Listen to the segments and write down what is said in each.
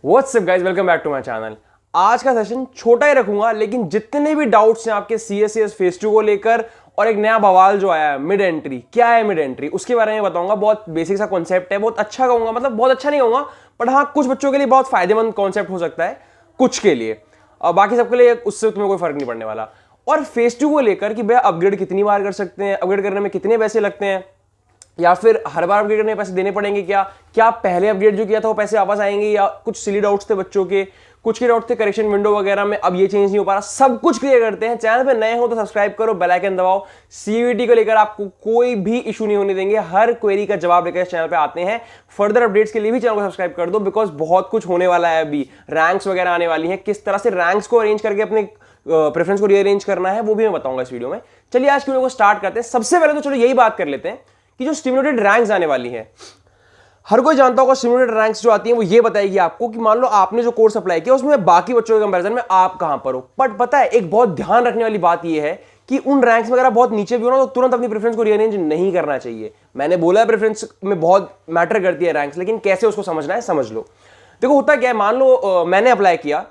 What's up guys, welcome back to my channel. आज का session छोटा ही रखूंगा, लेकिन जितने भी डाउट्स हैं आपके CSCS फेज 2 को लेकर और एक नया बवाल जो आया है मिड एंट्री, क्या है मिड एंट्री, उसके बारे में बताऊंगा। बहुत बेसिक सा कॉन्सेप्ट है, बहुत अच्छा कहूंगा, मतलब बहुत अच्छा नहीं कहूंगा, बट हाँ कुछ बच्चों के लिए बहुत फायदेमंद कॉन्सेप्ट हो सकता है, कुछ के लिए, और बाकी सबके लिए उससे तुम्हें कोई फर्क नहीं पड़ने वाला। और फेज 2 को लेकर कि भैया अपग्रेड कितनी बार कर सकते हैं, अपग्रेड करने में कितने पैसे लगते हैं, या फिर हर बार अपग्रेड करने में पैसे देने पड़ेंगे, क्या पहले अपग्रेड जो किया था वो पैसे वापस आएंगे, या कुछ सिली डाउट्स थे बच्चों के, कुछ के डाउट्स थे करेक्शन विंडो वगैरह में, अब ये चेंज नहीं हो पा रहा, सब कुछ क्लियर करते हैं। चैनल पे नए हो तो सब्सक्राइब करो, बेल आइकन दबाओ। CUET को लेकर आपको कोई भी इशू नहीं होने देंगे, हर क्वेरी का जवाब लेकर इस चैनल पे आते हैं। फर्दर अपडेट्स के लिए भी चैनल को सब्सक्राइब कर दो, बिकॉज बहुत कुछ होने वाला है। अभी रैंक्स वगैरह आने वाली हैं, किस तरह से रैंक्स को अरेंज करके अपने प्रेफरेंस को रीअरेंज करना है वो भी मैं बताऊंगा इस वीडियो में। चलिए आज की वीडियो को स्टार्ट करते हैं। सबसे पहले तो चलो यही बात कर लेते हैं कि जो स्टिमुलेटेड रैंक्स आने वाली है, हर कोई जानता होगा स्टिमुलेटेड रैंक्स जो आती है वो ये बताएगी आपको कि मान लो आपने जो कोर्स अप्लाई किया उसमें बाकी बच्चों के कंपैरिजन में आप कहां पर हो। बट पता है एक बहुत ध्यान रखने वाली बात ये है कि उन रैंक्स में अगर आप बहुत नीचे भी हो ना तो तुरंत अपनी प्रेफरेंस को रीअरेंज नहीं करना चाहिए। मैंने बोला है प्रेफरेंस में बहुत मैटर करती है रैंक्स, लेकिन कैसे उसको समझना है समझ लो। देखो होता क्या है, मान लो मैंने अप्लाई किया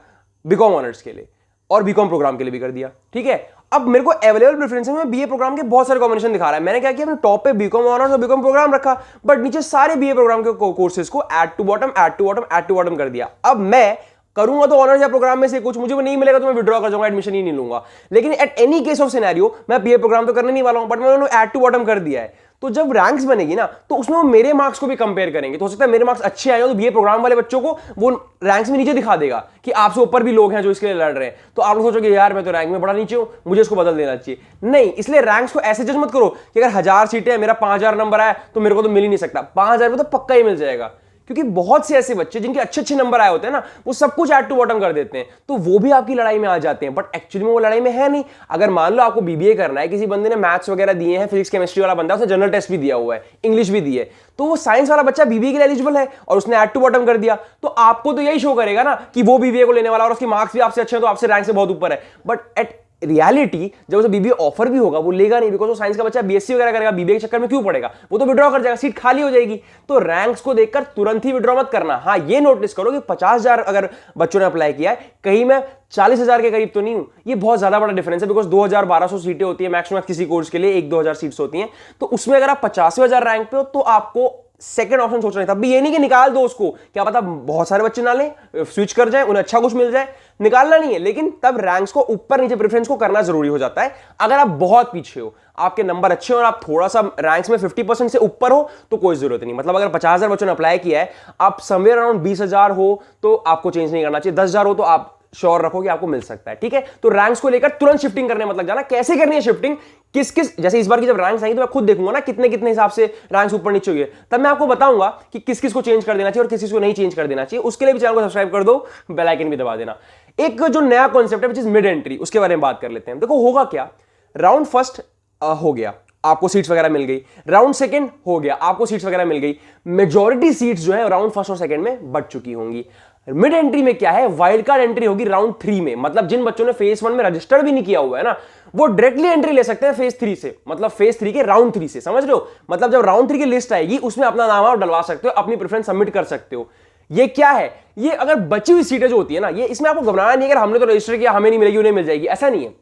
बीकॉम ऑनर्स के लिए और बीकॉम प्रोग्राम के लिए भी कर दिया, ठीक है। अब मेरे को अवेलेबल प्रेफरेंस में बीए प्रोग्राम के बहुत सारे कॉम्बिनेशन दिखा रहा है। मैंने क्या किया, अपने टॉप पे बीकॉम ऑनर्स और बीकॉम प्रोग्राम रखा, बट नीचे सारे बीए प्रोग्राम के कोर्सेज को add to bottom add to bottom add to bottom कर दिया। अब मैं करूंगा तो ऑनर्स या प्रोग्राम में से कुछ मुझे नहीं मिलेगा तो मैं विड्रॉ कर जाऊंगा, एडमिशन ही नहीं लूंगा। लेकिन at any case of scenario मैं बीए प्रोग्राम तो करने नहीं वाला हूं, बट मैंने ऐड टू बॉटम कर दिया है। तो जब रैंक्स बनेगी ना तो उसमें वो मेरे मार्क्स को भी कंपेयर करेंगे। तो हो सकता है मेरे मार्क्स अच्छे आए हो तो बीए प्रोग्राम वाले बच्चों को वो रैंक्स में नीचे दिखा देगा कि आपसे ऊपर भी लोग हैं जो इसके लिए लड़ रहे हैं। तो आप लोग सोचोगे यार मैं तो रैंक में बड़ा नीचे हूं, मुझे इसको बदल देना चाहिए। नहीं, इसलिए रैंक्स को ऐसे जज मत करो कि अगर 1000 सीटें हैं, मेरा 5000 नंबर आया तो मेरे को तो मिल ही नहीं सकता। 5000 में तो पक्का ही मिल जाएगा, क्योंकि बहुत से ऐसे बच्चे जिनके अच्छे अच्छे नंबर आए होते हैं ना, वो सब कुछ ऐड टू बॉटम कर देते हैं, तो वो भी आपकी लड़ाई में आ जाते हैं। बट एक्चुअली में वो लड़ाई में है नहीं। अगर मान लो आपको बीबीए करना है, किसी बंदे ने मैथ्स वगैरह दिए हैं, फिजिक्स केमिस्ट्री वाला बंदा, उसने जनरल टेस्ट भी दिया हुआ है, इंग्लिश भी दी है, तो वो साइंस वाला बच्चा बीबीए के लिए एलिजिबल है और उसने ऐड टू बॉटम कर दिया, तो आपको तो यही शो करेगा ना कि वो बीबीए को लेने वाला और उसके मार्क्स भी आपसे अच्छे हैं, तो आपसे रैंक से बहुत ऊपर है। बट एट रियलिटी जब उसे बीबीए ऑफर भी होगा वो लेगा नहीं, बिकॉज वो साइंस का बच्चा बीएससी वगैरह करेगा, बीबीए के चक्कर में क्यों पड़ेगा, वो तो विड्रॉ कर जाएगा, सीट खाली हो जाएगी। तो रैंक्स को देखकर तुरंत ही विड्रॉ मत करना। हाँ ये नोटिस करो कि 50,000 अगर बच्चों ने अप्लाई किया है, कहीं मैं 40,000 के करीब तो नहीं हूं। ये बहुत ज्यादा बड़ा डिफरेंस है, बिकॉज 2,1200 सीटें होती है मैक्सिमम किसी कोर्स के लिए, 1-2,000 सीट्स होती हैं। तो उसमें अगर आप 85,000 रैंक पे हो तो आपको सेकंड ऑप्शन सोचना है। तब भी ये नहीं कि निकाल दो उसको, क्या पता बहुत सारे बच्चे ना लें, स्विच कर जाए, उन्हें अच्छा कुछ मिल जाए, निकालना नहीं है। लेकिन तब रैंक्स को ऊपर नीचे प्रेफरेंस को करना जरूरी हो जाता है। अगर आप बहुत पीछे हो, आपके नंबर अच्छे हो और आप थोड़ा सा रैंक्स में 50% से ऊपर हो तो कोई जरूरत नहीं। मतलब अगर 50,000 बच्चों ने अप्लाई किया है, आप समवेयर अराउंड 20,000 हो तो आपको चेंज नहीं करना चाहिए। 10,000 हो तो आप श्योर रखो कि आपको मिल सकता है, ठीक है। तो रैंक्स को लेकर तुरंत शिफ्टिंग करने मत लग जाना। कैसे करनी है शिफ्टिंग, किस किस, जैसे इस बार की जब रैंक्स आएंगी तो मैं खुद देखूंगा ना कितने कितने हिसाब से रैंक्स ऊपर नीचे हुए, तब मैं आपको बताऊंगा कि किस किस को चेंज कर देना चाहिए और किस किस को नहीं चेंज कर देना चाहिए। उसके लिए भी चैनल को सब्सक्राइब कर दो, बेल आइकन भी दबा देना। एक जो नया कॉन्सेप्ट है विच इज मिड एंट्री, उसके बारे में बात कर लेते हैं। देखो होगा क्या, राउंड फर्स्ट हो गया, आपको सीट्स वगैरह मिल गई। राउंड सेकंड हो गया, आपको सीट्स वगैरह मिल गई। मेजॉरिटी सीट्स जो है राउंड फर्स्ट और सेकंड में बढ़ चुकी होंगी। मिड एंट्री में क्या है, वाइल्ड कार्ड एंट्री होगी राउंड 3 में। मतलब जिन बच्चों ने फेज 1 में रजिस्टर भी नहीं किया हुआ है ना, वो डायरेक्टली एंट्री ले सकते हैं फेज 3 से, मतलब फेज 3 के राउंड 3 से, समझ लो। मतलब जब राउंड 3 की लिस्ट आएगी उसमें अपना नाम आप डलवा सकते हो, अपनी प्रेफरेंस सबमिट कर सकते हो। ये क्या है, ये अगर बची हुई सीटें जो होती है ना, ये इसमें आपको घबराना नहीं है कि हमने तो रजिस्टर किया हमें नहीं मिलेगी, उन्हें मिल जाएगी, ऐसा नहीं है।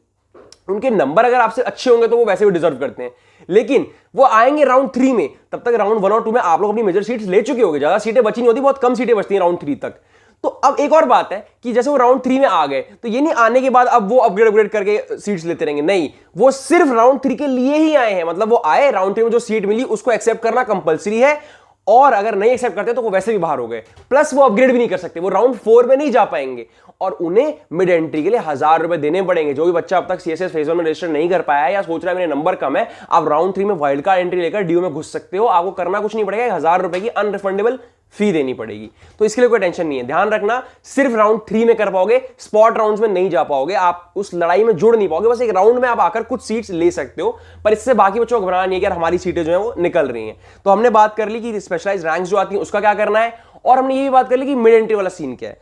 उनके नंबर अगर आपसे अच्छे होंगे तो वो वैसे भी डिजर्व करते हैं, लेकिन वो आएंगे राउंड 3 में, तब तक राउंड 1 और 2 में आप लोग अपनी मेजर सीट्स ले चुके होंगे। ज्यादा सीटें बची नहीं होती, बहुत कम सीटें बचती हैं राउंड 3 तक। तो अब एक और बात है कि जैसे वो राउंड 3 में आ गए तो ये नहीं आने के बाद अब वो अपग्रेड करके सीट्स लेते रहेंगे, नहीं, वो सिर्फ राउंड 3 के लिए ही आए हैं। मतलब वो आए, राउंड 3 में जो सीट मिली उसको एक्सेप्ट करना कंपलसरी है, और अगर नहीं एक्सेप्ट करते तो वो वैसे भी बाहर हो गए, प्लस वो अपग्रेड भी नहीं कर सकते, वो राउंड 4 में नहीं जा पाएंगे और उन्हें मिड एंट्री के लिए 1,000 रुपए देने पड़ेंगे। जो भी बच्चा अब तक CSS फेज 1 में रजिस्टर नहीं कर पाया है या सोच रहा है मेरे नंबर कम है, आप राउंड 3 में वाइल्ड कार्ड एंट्री लेकर ड्यू में घुस सकते हो। आपको करना कुछ नहीं पड़ेगा, 1,000 रुपए की अनरिफंडेबल फी देनी पड़ेगी। तो इसके लिए कोई टेंशन नहीं है, ध्यान रखना सिर्फ राउंड 3 में कर पाओगे, स्पॉट राउंड्स में नहीं जा पाओगे, आप उस लड़ाई में जुड़ नहीं पाओगे। बस एक राउंड में आप आकर कुछ सीट्स ले सकते हो, पर इससे बाकी बच्चों को घबराना नहीं है कि यार हमारी सीटें जो है वो निकल रही हैं। तो हमने बात कर ली कि स्पेशलाइज्ड रैंक्स जो आती है उसका क्या करना है, और हमने ये भी बात कर ली कि मिड एंट्री वाला सीन क्या है।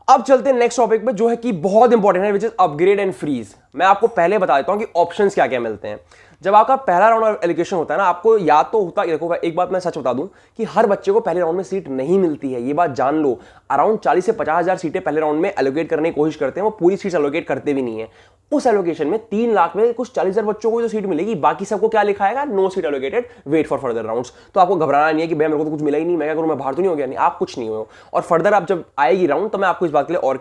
अब चलते हैं नेक्स्ट टॉपिक पे जो है कि बहुत इंपॉर्टेंट है, which is upgrade and freeze. मैं आपको पहले बता देता हूं कि ऑप्शंस क्या क्या मिलते हैं। जब आपका पहला राउंड एलोकेशन होता है ना, आपको याद तो होता, देखो एक बात मैं सच बता दूं कि हर बच्चे को पहले राउंड में सीट नहीं मिलती है, ये बात जान लो। अराउंड 40 से 50,000 सीटें पहले राउंड में एलोकेट करने की कोशिश करते हैं, वो पूरी सीट एलोकेट करते भी नहीं है। उस एलोकेशन में 3 लाख में कुछ 40,000 बच्चों को जो सीट मिलेगी, बाकी सबको क्या लिखा आएगा, no seat allocated, wait for further rounds. तो आपको घबराना नहीं है कि भैया मेरे को तो कुछ मिला ही नहीं, मैं क्या करूं, मैं बाहर तो नहीं हो गया। नहीं, आप कुछ नहीं हो। और फर्दर आप जब आएगी राउंड तो मैं आपको इस बात के लिए और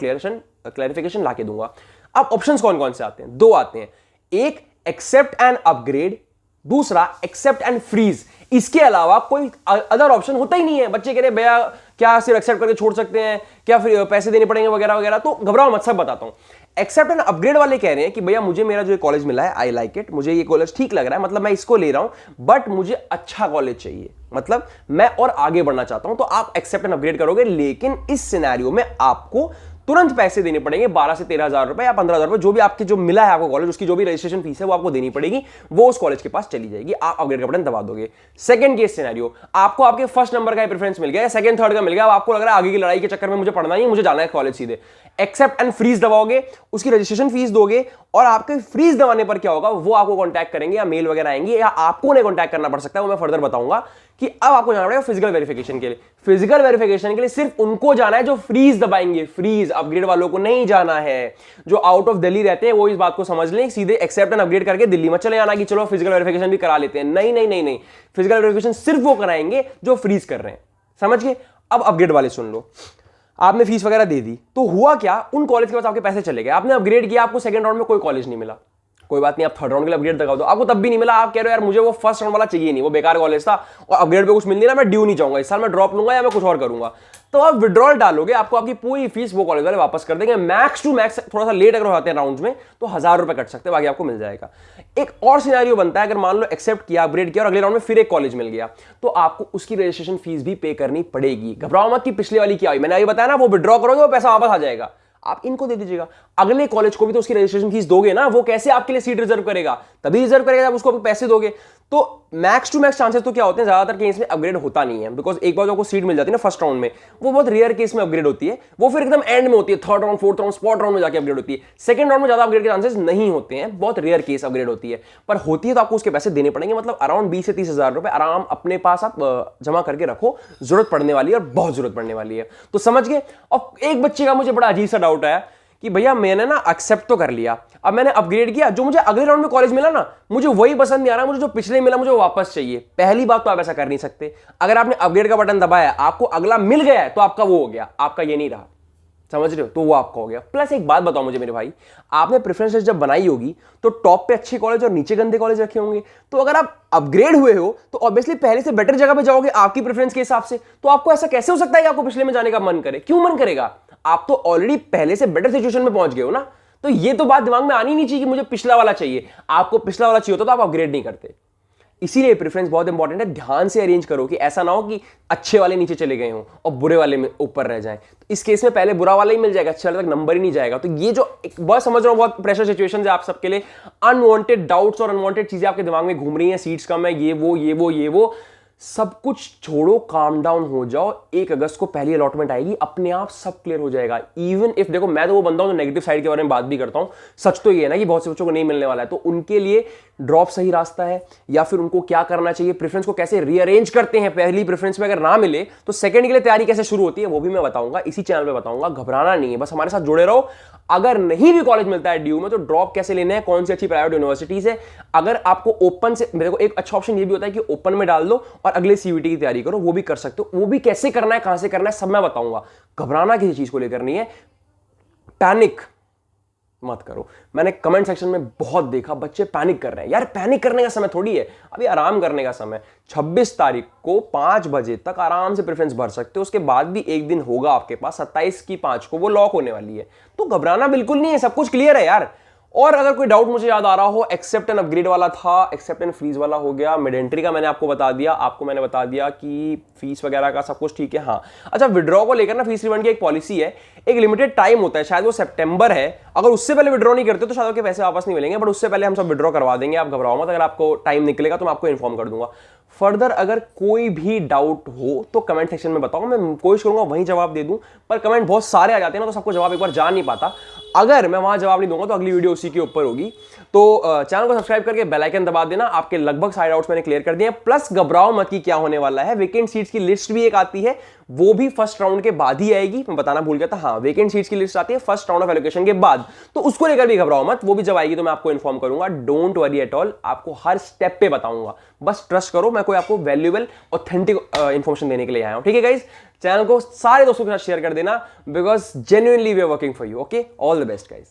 क्लैरिफिकेशन ला के दूंगा। अब ऑप्शंस कौन कौन से आते हैं? 2 आते हैं, एक एक्सेप्ट एंड अपग्रेड, दूसरा एक्सेप्ट एंड फ्रीज। इसके अलावा कोई अदर ऑप्शन होता ही नहीं है। बच्चे कह रहे भैया क्या सिर्फ एक्सेप्ट करके छोड़ सकते हैं क्या, फिर पैसे देने पड़ेंगे वगैरह वगैरह। तो घबराओ मत, सब बताता हूं। एक्सेप्ट एंड अपग्रेड वाले कह रहे हैं कि भैया मुझे मेरा जो कॉलेज मिला है, आई लाइक इट, मुझे ये कॉलेज ठीक लग रहा है, मतलब मैं इसको ले रहा हूं, बट मुझे अच्छा कॉलेज चाहिए, मतलब मैं और आगे बढ़ना चाहता हूं। तो आप एक्सेप्ट एंड अपग्रेड करोगे, लेकिन इस सिनेरियो में आपको तुरंत पैसे देने पड़ेंगे, 12 से 13,000 रुपए या 15,000 रुपए, जो भी आपके जो मिला है आपको कॉलेज, उसकी जो भी रजिस्ट्रेशन फीस है वो आपको देनी पड़ेगी, वो उस कॉलेज के पास चली जाएगी, आप अपग्रेड का बटन दबा दोगे। सेकंड केस सिनेरियो, आपको आपके फर्स्ट नंबर का प्रेफरेंस मिल गया, सेकंड थर्ड का मिल गया, अब आपको लग रहा है आगे की लड़ाई के चक्कर में मुझे पढ़ना नहीं, मुझे जाना है कॉलेज सीधे। एक्सेप्ट एंड फ्रीज दबाओगे, उसकी रजिस्ट्रेशन फीस दोगे, और आपके फ्रीज दबाने पर क्या होगा, वो आपको कॉन्टैक्ट करेंगे या मेल वगैरह आएंगे, या आपको उन्हें कॉन्टैक्ट करना पड़ सकता है, वो मैं फर्दर बताऊंगा कि अब आपको जाना पड़ेगा फिजिकल वेरिफिकेशन के लिए। फिजिकल वेरिफिकेशन के लिए सिर्फ उनको जाना है जो फ्रीज दबाएंगे, फ्रीज, अपग्रेड वालों को नहीं जाना है। जो आउट ऑफ दिल्ली रहते हैं वो इस बात को समझ लें, सीधे एक्सेप्ट एंड अपग्रेड करके दिल्ली में चले जाना कि चलो फिजिकल वेरिफिकेशन भी करा लेते हैं। नहीं नहीं नहीं नहीं, फिजिकल वेरिफिकेशन सिर्फ वो कराएंगे जो फ्रीज कर रहे हैं, समझ गए। अब अपग्रेड वाले सुन लो, आपने फीस वगैरह दे दी, तो हुआ क्या, उन कॉलेज के पास आपके पैसे चले गए, आपने अपग्रेड किया, आपको सेकंड राउंड में कोई कॉलेज नहीं मिला, कोई बात नहीं, आप थर्ड राउंड के लिए अपग्रेड दबा दो, आपको तब भी नहीं मिला, आप कह रहे हो यार मुझे वो फर्स्ट राउंड वाला चाहिए नहीं, वो बेकार कॉलेज था और अपग्रेड पे कुछ मिल नहीं रहा, मैं ड्यू नहीं चाहूंगा, इस साल मैं ड्रॉप लूंगा या मैं कुछ और करूंगा। तो आप विड्रॉल डालोगे, आपको आपकी पूरी फीस वो कॉलेज वाले वापस कर देंगे। मैक्स टू मैक्स थोड़ा सा लेट अगर होते हैं राउंड्स में तो 1,000 रुपए कट सकते हैं, बाकी आपको मिल जाएगा। एक और सिनेरियो बनता है, अगर मान लो एक्सेप्ट किया, अपग्रेड किया और अगले राउंड में फिर एक कॉलेज मिल गया, तो आपको उसकी रजिस्ट्रेशन फीस भी पे करनी पड़ेगी। घबराओ मत कि पिछले वाली क्या हुई, मैंने अभी बताया ना, वो विड्रॉ करोगे वो पैसा वापस आ जाएगा, आप इनको दे दीजिएगा। अगले कॉलेज को भी तो उसकी रजिस्ट्रेशन फीस दोगे ना, वो कैसे आपके लिए सीट रिजर्व करेगा, तभी रिजर्व करेगा जब उसको पैसे दोगे। तो मैक्स टू मैक्स चांसेस तो क्या होते हैं, ज्यादातर केस में अपग्रेड होता नहीं है, बिकॉज एक बार जो आपको सीट मिल जाती है ना फर्स्ट राउंड में, वो बहुत रेयर केस में अपग्रेड होती है, वो फिर एकदम एंड में होती है, third round, fourth round, spot round में जाके अपग्रेड होती है। सेकंड राउंड में ज्यादा अपग्रेड के चांसेस नहीं होते हैं, बहुत रेयर केस अपग्रेड होती है, पर होती है तो आपको उसके पैसे देने पड़ेंगे, मतलब अराउंड 20 से 30,000 रुपए आराम अपने पास आप जमा करके रखो, जरूरत पड़ने वाली है और बहुत जरूरत पड़ने वाली है। तो समझ गए। और एक बच्चे का मुझे बड़ा अजीब सा डाउट आया कि भैया मैंने ना एक्सेप्ट तो कर लिया, अब मैंने अपग्रेड किया, जो मुझे अगले राउंड में कॉलेज मिला ना, मुझे वही पसंद नहीं आ रहा, मुझे जो पिछले मिला मुझे वापस चाहिए। पहली बात तो आप ऐसा कर नहीं सकते, अगर आपने अपग्रेड का बटन दबाया, आपको अगला मिल गया है तो आपका वो हो गया, आपका ये नहीं रहा, समझ रहे हो, तो वो आपका हो गया। प्लस एक बात बताओ मुझे मेरे भाई, आपने प्रेफरेंस लिस्ट जब बनाई होगी तो टॉप पे अच्छे कॉलेज और नीचे गंदे कॉलेज रखे होंगे, तो अगर आप अपग्रेड हुए हो तो ऑब्वियसली पहले से बेटर जगह पे जाओगे आपकी प्रेफरेंस के हिसाब से। तो आपको ऐसा कैसे हो सकता है कि आपको पिछले में जाने का मन करे, क्यों मन करेगा, आप तो ऑलरेडी पहले से बेटर सिचुएशन में पहुंच गए हो ना। तो ये तो बात दिमाग में आनी नहीं चाहिए कि मुझे पिछला वाला चाहिए, आपको पिछला वाला चाहिए होता तो आप अपग्रेड नहीं करते। इसीलिए प्रेफरेंस बहुत इंपॉर्टेंट है, ध्यान से अरेंज करो कि ऐसा ना हो कि अच्छे वाले नीचे चले गए हों और बुरे वाले में ऊपर रह जाएं। तो इस केस में पहले बुरा वाला ही मिल जाएगा, अच्छे वाले तक नंबर ही नहीं जाएगा। तो ये जो एक बहुत समझ रहा हूं, बहुत प्रेशर सिचुएशन है आप सबके लिए, अनवांटेड डाउट्स और अनवांटेड चीजें आपके दिमाग में घूम रही हैं, सीट्स कम है, ये वो सब कुछ छोड़ो, काम डाउन हो जाओ। 1 अगस्त को पहली अलॉटमेंट आएगी, अपने आप सब क्लियर हो जाएगा। इवन इफ देखो, मैं तो वो बंदा हूं जो नेगेटिव साइड के बारे में बात भी करता हूं, सच तो ये है ना कि बहुत से बच्चों को नहीं मिलने वाला है, तो उनके लिए ड्रॉप सही रास्ता है, या फिर उनको क्या करना चाहिए, प्रेफरेंस को कैसे रीअरेंज करते हैं, पहली प्रेफरेंस में अगर ना मिले तो सेकंड के लिए तैयारी कैसे शुरू होती है, वो भी मैं बताऊंगा, इसी चैनल पे बताऊंगा। घबराना नहीं है, बस हमारे साथ जुड़े रहो। अगर नहीं भी कॉलेज मिलता है ड्यू में, तो ड्रॉप कैसे लेना है, कौन सी अच्छी प्राइवेट यूनिवर्सिटीज है। अगर आपको ओपन से, मेरे को एक अच्छा ऑप्शन ये भी होता है कि ओपन में डाल दो और अगले सीयूईटी की तैयारी करो, वो भी कर सकते हो। वो भी कैसे करना है, कहां से करना है, सब मैं बताऊंगा। घबराना किसी चीज को लेकर नहीं है, पैनिक मत करो। मैंने कमेंट सेक्शन में बहुत देखा, बच्चे पैनिक कर रहे हैं। यार पैनिक करने का समय थोड़ी है, अभी आराम करने का समय। 26 तारीख को 5 बजे तक आराम से प्रेफरेंस भर सकते हो, उसके बाद भी एक दिन होगा आपके पास, 27 की 5 को वो लॉक होने वाली है। तो घबराना बिल्कुल नहीं है, सब कुछ क्लियर है यार। और अगर कोई डाउट मुझे याद आ रहा हो, एक्सेप्ट एंड अपग्रेड वाला था, एक्सेप्ट एंड फ्रीज वाला हो गया, मिड एंट्री का मैंने आपको बता दिया, आपको मैंने बता दिया कि फीस वगैरह का सब कुछ ठीक है। हाँ अच्छा, विड्रॉ को लेकर ना फीस रिफंड की एक पॉलिसी है, एक लिमिटेड टाइम होता है, शायद वो सितंबर है। अगर उससे पहले विड्रॉ नहीं करते तो शायद आपके पैसे वापस नहीं मिलेंगे, बट उससे पहले हम सब विड्रॉ करवा देंगे, आप घबराओ मत। अगर आपको टाइम निकलेगा तो मैं आपको इन्फॉर्म कर दूंगा। फर्दर अगर कोई भी डाउट हो तो कमेंट सेक्शन में बताओ, मैं कोशिश करूंगा वहीं जवाब दे दूं, पर कमेंट बहुत सारे आ जाते हैं ना, तो सबको जवाब एक बार जा नहीं पाता। अगर मैं वहां जवाब नहीं दूंगा तो अगली वीडियो उसी के ऊपर होगी। तो चैनल को सब्सक्राइब करके बेल आइकन दबा देना। आपके लगभग सारे डाउट्स मैंने क्लियर कर दिए हैं। प्लस घबराओ मत कि क्या होने वाला है, वेकेंट सीट्स की लिस्ट भी एक आती है, वो भी फर्स्ट राउंड के बाद ही आएगी। मैं बताना भूल गया था, हाँ वेकेंट सीट्स की लिस्ट आती है फर्स्ट राउंड ऑफ एलोकेशन के बाद, तो उसको लेकर भी घबराओ मत, वो भी जब आएगी तो मैं आपको इन्फॉर्म करूंगा। डोंट वरी एट ऑल, आपको हर स्टेप पे बताऊंगा, बस ट्रस्ट करो, मैं कोई आपको वैल्यूएबल ऑथेंटिक इंफॉर्मेशन देने के लिए आया हूं। ठीक है गाइज, चैनल को सारे दोस्तों के साथ शेयर कर देना, because genuinely we are working for you. Okay, all the best guys.